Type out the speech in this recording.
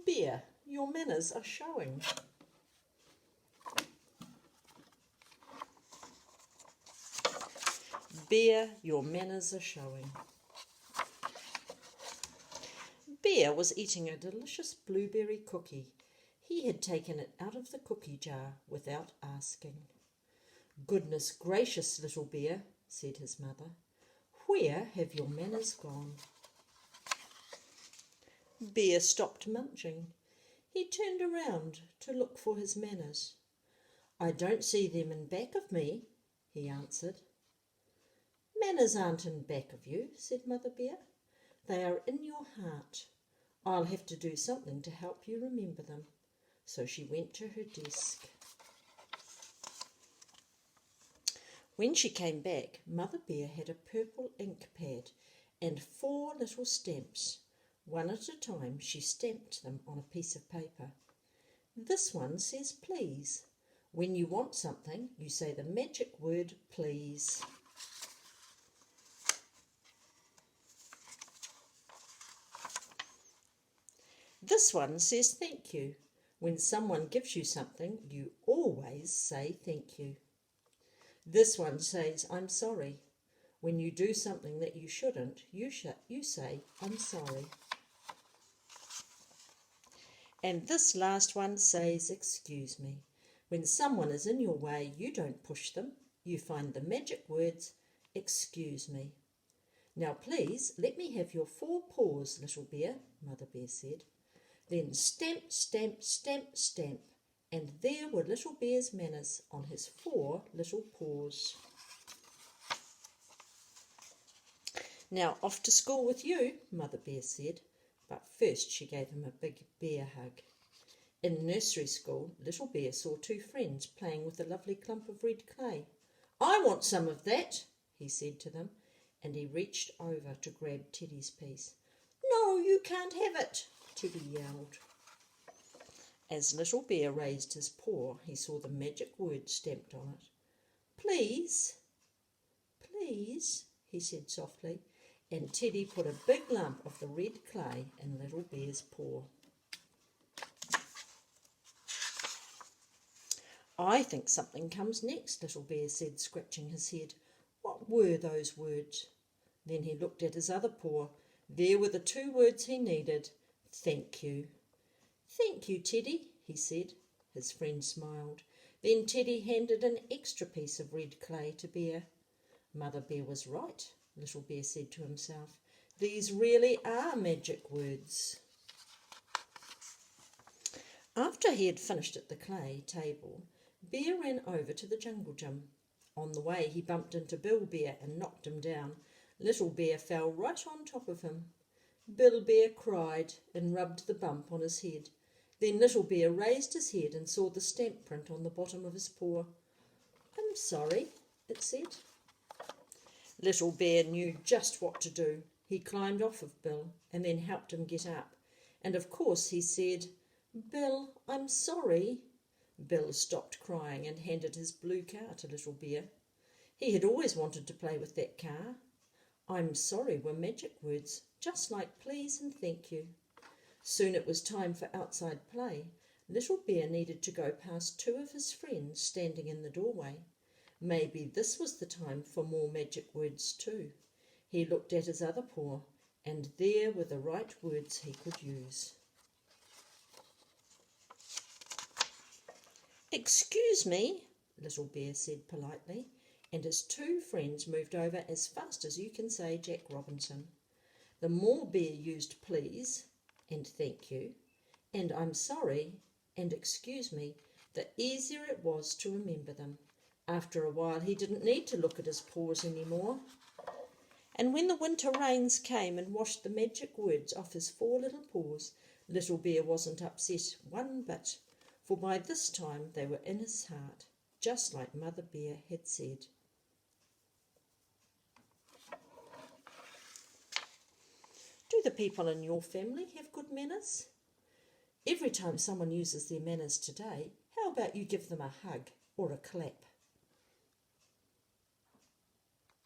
Bear, your manners are showing. Bear, your manners are showing. Bear was eating a delicious blueberry cookie. He had taken it out of the cookie jar without asking. "Goodness gracious, little Bear," said his mother. "Where have your manners gone?" Bear stopped munching. He turned around to look for his manners. "I don't see them in back of me," he answered. "Manners aren't in back of you," said Mother Bear. "They are in your heart. I'll have to do something to help you remember them." So she went to her desk. When she came back, Mother Bear had a purple ink pad and 4 little stamps. One at a time, she stamped them on a piece of paper. "This one says please. When you want something, you say the magic word please." "This one says thank you. When someone gives you something, you always say thank you." "This one says I'm sorry. When you do something that you shouldn't, you say I'm sorry." "And this last one says excuse me. When someone is in your way, you don't push them. You find the magic words excuse me." "Now please let me have your 4 paws, little Bear," Mother Bear said. Then stamp, stamp, stamp, stamp, and there were little Bear's manners on his 4 little paws. "Now off to school with you," Mother Bear said, but first she gave him a big bear hug. In nursery school, little Bear saw 2 friends playing with a lovely clump of red clay. "I want some of that," he said to them, and he reached over to grab Teddy's piece. "No, you can't have it," Teddy yelled. As little Bear raised his paw, he saw the magic word stamped on it. "Please, please," he said softly, and Teddy put a big lump of the red clay in little Bear's paw. "I think something comes next," little Bear said, scratching his head. "What were those words?" Then he looked at his other paw. There were the 2 words he needed. Thank you. "Thank you, Teddy," he said. His friend smiled. Then Teddy handed an extra piece of red clay to Bear. Mother Bear was right, little Bear said to himself. These really are magic words. After he had finished at the clay table, Bear ran over to the jungle gym. On the way he bumped into Bill Bear and knocked him down. Little Bear fell right on top of him. Bill Bear cried and rubbed the bump on his head. Then Little Bear raised his head and saw the stamp print on the bottom of his paw. "I'm sorry," it said. Little Bear knew just what to do. He climbed off of Bill and then helped him get up. And of course he said, "Bill, I'm sorry." Bill stopped crying and handed his blue car to Little Bear. He had always wanted to play with that car. I'm sorry were magic words, just like please and thank you. Soon it was time for outside play. Little Bear needed to go past 2 of his friends standing in the doorway. Maybe this was the time for more magic words too. He looked at his other paw, and there were the right words he could use. "Excuse me," Little Bear said politely, and his 2 friends moved over as fast as you can say Jack Robinson. The more Bear used please and thank you, and I'm sorry and excuse me, the easier it was to remember them. After a while he didn't need to look at his paws anymore. And when the winter rains came and washed the magic words off his 4 little paws, Little Bear wasn't upset one bit, for by this time they were in his heart, just like Mother Bear had said. Do the people in your family have good manners? Every time someone uses their manners today, how about you give them a hug or a clap?